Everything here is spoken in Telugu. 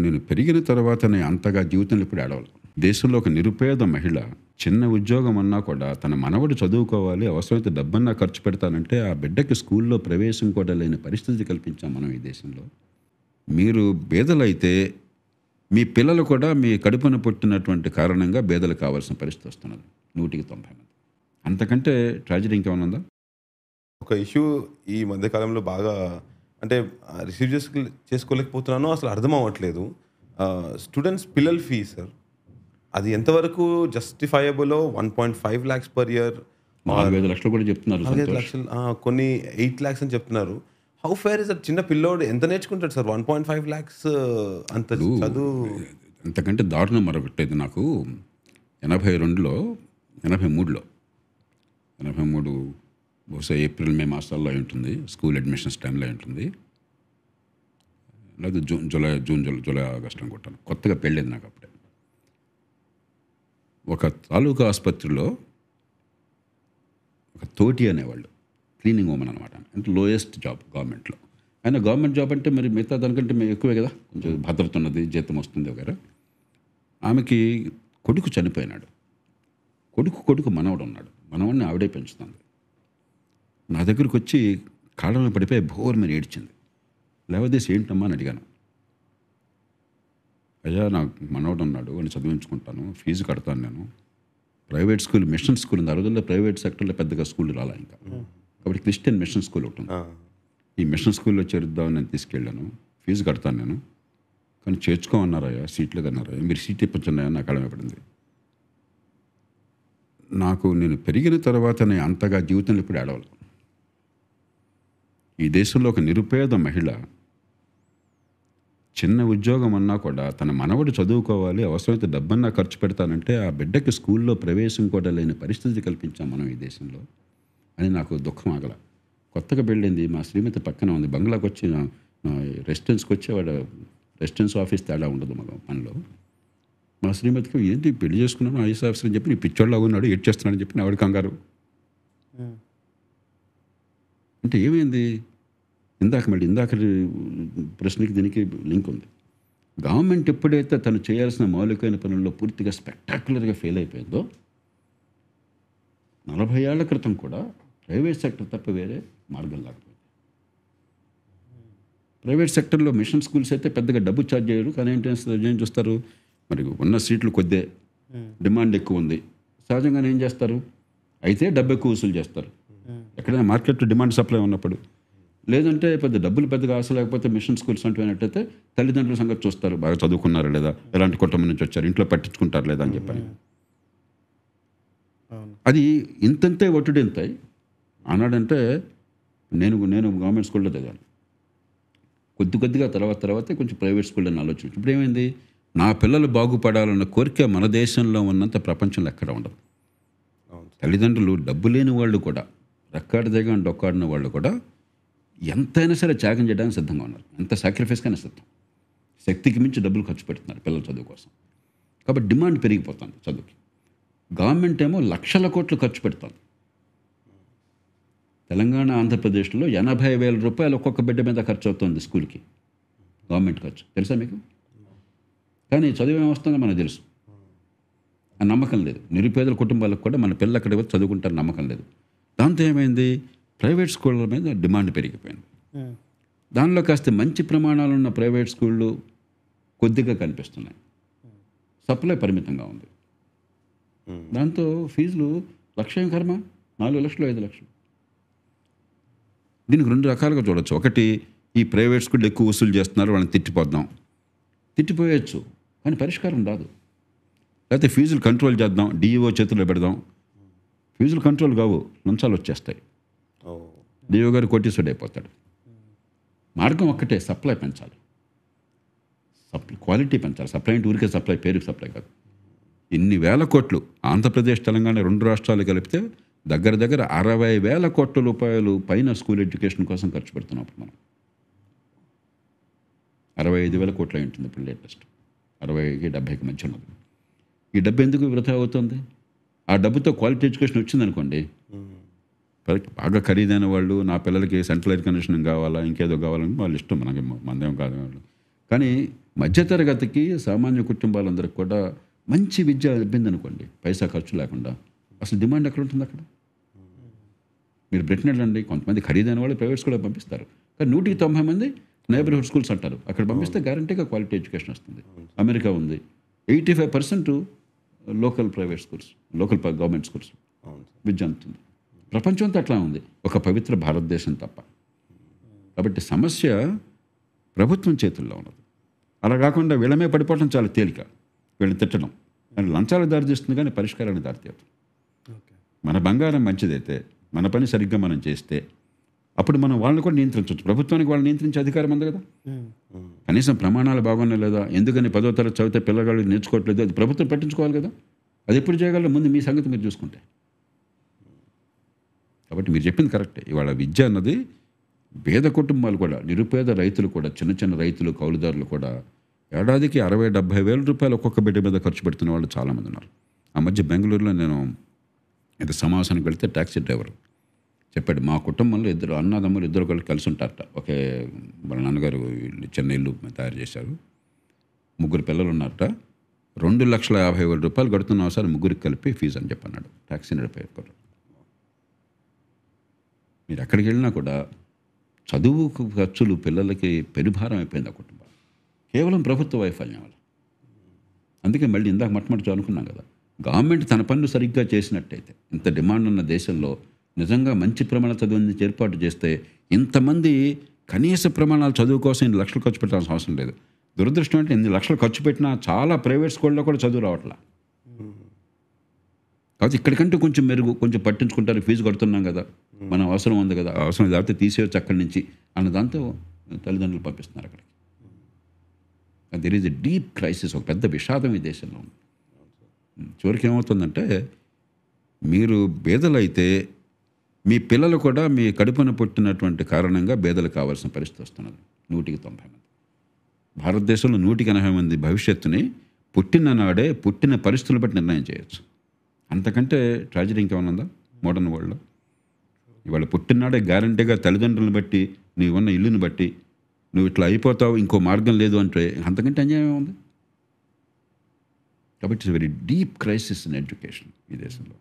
నేను పెరిగిన తర్వాతనే అంతగా జీవితంలో ఇప్పుడు ఏడవలేదు. దేశంలో ఒక నిరుపేద మహిళ చిన్న ఉద్యోగం అన్నా కూడా తన మనవడు చదువుకోవాలి, అవసరమైతే డబ్బన్నా ఖర్చు పెడతానంటే ఆ బిడ్డకి స్కూల్లో ప్రవేశం కూడా లేని పరిస్థితి కల్పించాం మనం ఈ దేశంలో. మీరు బీదలైతే మీ పిల్లలు కూడా మీ కడుపున పుట్టినటువంటి కారణంగా బీదలు కావాల్సిన పరిస్థితి వస్తున్నది. 190 మంది. అంతకంటే ట్రాజడీ ఇంకేమైనా ఉందా? ఒక ఇష్యూ ఈ మధ్య కాలంలో బాగా అంటే రిసీవ్ చేసుకోలేకపోతున్నానో అసలు అర్థం అవ్వట్లేదు. స్టూడెంట్స్ పిల్లల ఫీ సార్, అది ఎంతవరకు జస్టిఫైయబులో? 1.5 lakhs per year, 4-5 లక్షలు కూడా చెప్తున్నారు. 4-5 లక్షలు, కొన్ని 8 lakhs అని చెప్తున్నారు. How fair is that? చిన్న పిల్లోడు ఎంత నేర్చుకుంటాడు సార్? 1.5 lakhs అంత చదువు. అంతకంటే దారుణం మరొకటి. నాకు 82లో 83లో 83 బహుశా ఏప్రిల్ మే మాసాల్లో అయి ఉంటుంది. స్కూల్ అడ్మిషన్స్ టైంలో అయి ఉంటుంది. లేదా జూలై ఆగస్టు అనుకుంటాను. కొత్తగా పెళ్ళింది నాకు అప్పుడే. ఒక తాలూకా ఆసుపత్రిలో ఒక తోటి అనేవాళ్ళు, క్లీనింగ్ ఉమెన్ అనమాట. అంటే లోయెస్ట్ జాబ్ గవర్నమెంట్లో. అయినా గవర్నమెంట్ జాబ్ అంటే మరి మిగతా దానికంటే ఎక్కువే కదా, కొంచెం భద్రత ఉన్నది, జీతం వస్తుంది వగేరా. ఆమెకి కొడుకు చనిపోయినాడు. కొడుకు మనవడు ఉన్నాడు. మనవడిని ఆవిడే పెంచుతుంది. నా దగ్గరికి వచ్చి కాళ్ళలో పడిపోయి బోర్ మీద ఏడ్చింది. లేవదేసి ఏంటమ్మా అని అడిగాను. అయ్యా, నాకు మనవడు ఉన్నాడు, వాడిని చదివించుకుంటాను, ఫీజు కడతాను నేను. ప్రైవేట్ స్కూల్, మిషన్ స్కూల్ ఉంది. ఆ రోజుల్లో ప్రైవేట్ సెక్టర్లో పెద్దగా స్కూల్ రాలా ఇంకా. కాబట్టి క్రిస్టియన్ మిషన్ స్కూల్ ఒకటి ఉంది. ఈ మిషన్ స్కూల్లో చేరుద్దామని నేను తీసుకెళ్ళాను. ఫీజు కడతాను నేను, కానీ చేర్చుకోమన్నారయ్యా, సీట్ లేదన్నారయ్యా, మీరు సీట్ ఇప్పించున్నాయా, నా కళమే పడింది. నేను పెరిగిన తర్వాతనే అంతగా జీవితంలో ఇప్పుడు ఏడవలేదు. ఈ దేశంలో ఒక నిరుపేద మహిళ చిన్న ఉద్యోగం అన్నా కూడా తన మనవడు చదువుకోవాలి, అవసరమైతే డబ్బన్నా ఖర్చు పెడతానంటే ఆ బిడ్డకి స్కూల్లో ప్రవేశం కూడా లేని పరిస్థితి కల్పించాం మనం ఈ దేశంలో అని నాకు దుఃఖం ఆగల. కొత్తగా పెళ్ళింది, మా శ్రీమతి పక్కన ఉంది. బంగ్లాకి వచ్చి రెసిడెన్స్కి వచ్చేవాడు. రెసిడెన్స్ ఆఫీస్ తేడా ఉండదు మన పనిలో. మా శ్రీమతికి ఏంటి పెళ్లి చేసుకున్నాను ఐఎస్ ఆఫీసర్ అని చెప్పి, నీ పిచ్చోళ్ళగా ఉన్నాడు, ఏడ్ చేస్తున్నాడని చెప్పి ఆవిడ కంగారు. అంటే ఏమైంది? ఇందాక ప్రశ్నకి దీనికి లింక్ ఉంది. గవర్నమెంట్ ఎప్పుడైతే తను చేయాల్సిన మౌలికమైన పనుల్లో పూర్తిగా స్పెక్టాక్యులర్గా ఫెయిల్ అయిపోయిందో, 40 ఏళ్ల క్రితం కూడా ప్రైవేట్ సెక్టర్ తప్ప వేరే మార్గం లేకపోయింది. ప్రైవేట్ సెక్టర్లో మిషన్ స్కూల్స్ అయితే పెద్దగా డబ్బు ఛార్జ్ చేయరు, కానీ ఏం చూస్తారు, మరి ఉన్న సీట్లు కొద్దే, డిమాండ్ ఎక్కువ ఉంది, సహజంగానే ఏం చేస్తారు, అయితే డబ్బు ఎక్కువ వసూలు చేస్తారు. ఎక్కడైనా మార్కెట్లో డిమాండ్ సప్లై ఉన్నప్పుడు. లేదంటే పెద్దగా ఆశ లేకపోతే మిషన్ స్కూల్స్ అంటున్నట్టయితే తల్లిదండ్రుల సంగతి చూస్తారు, బాగా చదువుకున్నారా లేదా, ఎలాంటి కుటుంబం నుంచి వచ్చారు, ఇంట్లో పట్టించుకుంటారు లేదా అని చెప్పని. అది ఇంతంతే ఒట్టుడు ఇంతాయి. ఆనాడంటే నేను గవర్నమెంట్ స్కూల్లో చదివాను. కొద్దిగా తర్వాత కొంచెం ప్రైవేట్ స్కూల్లో ఆలోచించి ఇప్పుడు ఏమైంది, నా పిల్లలు బాగుపడాలన్న కోరిక మన దేశంలో ఉన్నంత ప్రపంచంలో ఎక్కడ ఉండదు. తల్లిదండ్రులు డబ్బు లేని వాళ్ళు కూడా, రెక్కాడి దగ్గర డొక్కాడిన వాళ్ళు కూడా ఎంతైనా సరే త్యాగం చేయడానికి సిద్ధంగా ఉన్నారు. ఎంత సాక్రిఫైస్ కైనా సిద్ధం. శక్తికి మించి డబ్బులు ఖర్చు పెడుతున్నారు పిల్లల చదువు కోసం. కాబట్టి డిమాండ్ పెరిగిపోతుంది చదువుకి. గవర్నమెంట్ ఏమో లక్షల కోట్లు ఖర్చు పెడుతుంది. తెలంగాణ, ఆంధ్రప్రదేశ్లో 80,000 రూపాయలు ఒక్కొక్క బిడ్డ మీద ఖర్చు అవుతుంది స్కూల్కి, గవర్నమెంట్ ఖర్చు. తెలుసా మీకు? కానీ చదువు ఏమొస్తుందో మనకు తెలుసు. ఆ నమ్మకం లేదు. నిరుపేదల కుటుంబాలకు కూడా మన పిల్లలు అక్కడ చదువుకుంటారు నమ్మకం లేదు. దాంతో ఏమైంది, ప్రైవేట్ స్కూళ్ళ మీద డిమాండ్ పెరిగిపోయింది. దానిలో కాస్త మంచి ప్రమాణాలు ఉన్న ప్రైవేట్ స్కూళ్ళు కొద్దిగా కనిపిస్తున్నాయి. సప్లై పరిమితంగా ఉంది. దాంతో ఫీజులు లక్షం కర్మ, 4 లక్షలు 5 లక్షలు. దీనికి 2 రకాలుగా చూడొచ్చు. ఒకటి, ఈ ప్రైవేట్ స్కూళ్ళు ఎక్కువ వసూలు చేస్తున్నారు, వాళ్ళని తిట్టిపోయచ్చు, కానీ పరిష్కారం రాదు. లేకపోతే ఫీజులు కంట్రోల్ చేద్దాం, డిఈఓ చేతుల్లో పెడదాం. ఫీజులు కంట్రోల్ కావు, లంచాలు వచ్చేస్తాయి. డిఓ గారు కోటీశ్వరుడు అయిపోతాడు. మార్గం ఒక్కటే, సప్లై పెంచాలి, క్వాలిటీ పెంచాలి. సప్లై అంటే ఊరికే సప్లై, పేరుకి సప్లై కాదు. ఇన్ని వేల కోట్లు ఆంధ్రప్రదేశ్, తెలంగాణ 2 రాష్ట్రాలు కలిపితే దగ్గర 60,000 కోట్ల రూపాయలు పైన స్కూల్ ఎడ్యుకేషన్ కోసం ఖర్చు పెడుతున్నాం. మనం 65,000 కోట్లు అయి ఉంటుంది ఇప్పుడు లేటెస్ట్. 60కి 70కి మధ్య ఉన్నది. ఈ డబ్బు ఎందుకు వృధా అవుతుంది? ఆ డబ్బుతో క్వాలిటీ ఎడ్యుకేషన్ వచ్చిందనుకోండి, బాగా ఖరీదైన వాళ్ళు, నా పిల్లలకి సెంట్రల్ ఎయిర్ కండిషనింగ్ కావాలా, ఇంకేదో కావాలని వాళ్ళు ఇష్టం, మనదేం కాదు. కానీ మధ్యతరగతికి సామాన్య కుటుంబాలందరికీ కూడా మంచి విద్య లభింది అనుకోండి, పైసా ఖర్చు లేకుండా, అసలు డిమాండ్ ఎక్కడ ఉంటుంది అక్కడ? మీరు బ్రిటన్ వెళ్ళండి, కొంతమంది ఖరీదైన వాళ్ళు ప్రైవేట్ స్కూల్లో పంపిస్తారు, కానీ 190 మంది నైబర్హుడ్ స్కూల్స్ అంటారు, అక్కడ పంపిస్తే గ్యారంటీగా క్వాలిటీ ఎడ్యుకేషన్ వస్తుంది. అమెరికా ఉంది, 85% local private schools, local government schools విద్య అందుతుంది. ప్రపంచం అంతా అట్లా ఉంది, ఒక పవిత్ర భారతదేశం తప్ప. కాబట్టి సమస్య ప్రభుత్వం చేతుల్లో ఉన్నది. అలా కాకుండా వీళ్ళమే పడిపోవడం చాలా తేలిక, వీళ్ళని తిట్టడం కానీ లంచాలకు దారితీస్తుంది, కానీ పరిష్కారాన్ని దారితీయదు. మన బంగారం మంచిదైతే, మన పని సరిగ్గా మనం చేస్తే అప్పుడు మనం వాళ్ళని కూడా నియంత్రించవచ్చు. ప్రభుత్వానికి వాళ్ళని నియంత్రించే అధికారం ఉంది కదా. కనీసం ప్రమాణాలు బాగున్నాయి లేదా, ఎందుకని 10వ తరగతి చదివితే పిల్లగాళ్ళు నేర్చుకోవట్లేదు, అది ప్రభుత్వం పట్టించుకోవాలి కదా. అది ఎప్పుడు చేయగలరు? ముందు మీ సంగతి మీరు చూసుకుంటే. కాబట్టి మీరు చెప్పింది కరెక్టే. ఇవాళ విద్య అన్నది పేద కుటుంబాలు కూడా, నిరుపేద రైతులు కూడా, చిన్న చిన్న రైతులు, కౌలుదారులు కూడా ఏడాదికి 60-70 వేల రూపాయలు ఒక్కొక్క బిడ్డ మీద ఖర్చు పెడుతున్న వాళ్ళు చాలామంది ఉన్నారు. ఆ మధ్య బెంగళూరులో నేను ఇది సమావేశానికి వెళ్తే ట్యాక్సీ డ్రైవర్ చెప్పాడు, మా కుటుంబంలో ఇద్దరు అన్నదమ్ములు ఇద్దరు కలిసి ఉంటారట. ఒకే వాళ్ళ నాన్నగారు చిన్న ఇల్లు తయారు చేశారు, 3 పిల్లలు ఉన్నారట, 2,50,000 రూపాయలు కడుతున్నాం సార్ ముగ్గురికి కలిపి ఫీజు అని చెప్పన్నాడు ట్యాక్సీ నడిపే. మీరు ఎక్కడికి వెళ్ళినా కూడా చదువు ఖర్చులు పిల్లలకి పెనుభారం అయిపోయింది ఆ కుటుంబం, కేవలం ప్రభుత్వ వైఫల్యం వల్ల. అందుకే మళ్ళీ ఇందాక మొట్టమొదటి అనుకున్నాం కదా, గవర్నమెంట్ తన పనులు సరిగ్గా చేసినట్టయితే, ఇంత డిమాండ్ ఉన్న దేశంలో నిజంగా మంచి ప్రమాణ చదువుని ఏర్పాటు చేస్తే ఇంతమంది కనీస ప్రమాణాల చదువు కోసం 8 లక్షలు ఖర్చు పెట్టాల్సిన అవసరం లేదు. దురదృష్టం అంటే 8 లక్షలు ఖర్చు పెట్టినా చాలా ప్రైవేట్ స్కూల్లో కూడా చదువు రావట్లా. కాబట్టి ఇక్కడికంటే కొంచెం మెరుగు, కొంచెం పట్టించుకుంటారు, ఫీజు కడుతున్నాం కదా, మనం అవసరం ఉంది కదా, అవసరం లేకపోతే తీసేయచ్చు అక్కడి నుంచి అన్న దాంతో తల్లిదండ్రులు పంపిస్తున్నారు అక్కడికి. There is a deep crisis, ఒక పెద్ద విషాదం ఈ దేశంలో ఉంది. చివరికి ఏమవుతుందంటే, మీరు బేదలైతే మీ పిల్లలు కూడా మీ కడుపున పుట్టినటువంటి కారణంగా బేదలు కావాల్సిన పరిస్థితి వస్తున్నది. 190 మంది భారతదేశంలో 180 మంది భవిష్యత్తుని పుట్టిన నాడే, పుట్టిన పరిస్థితులు బట్టి నిర్ణయం చేయొచ్చు. అంతకంటే ట్రాజడీ ఇంకేమైనా ఉందా మోడర్న్ వరల్డ్లో? ఇవాళ పుట్టినాడే గ్యారంటీగా తల్లిదండ్రులను బట్టి, నీవున్న ఇల్లుని బట్టి నువ్వు ఇట్లా అయిపోతావు, ఇంకో మార్గం లేదు అంటే అంతకంటే అన్యాయం ఉంది. కాబట్టి it's very deep crisis in education ఈ దేశంలో.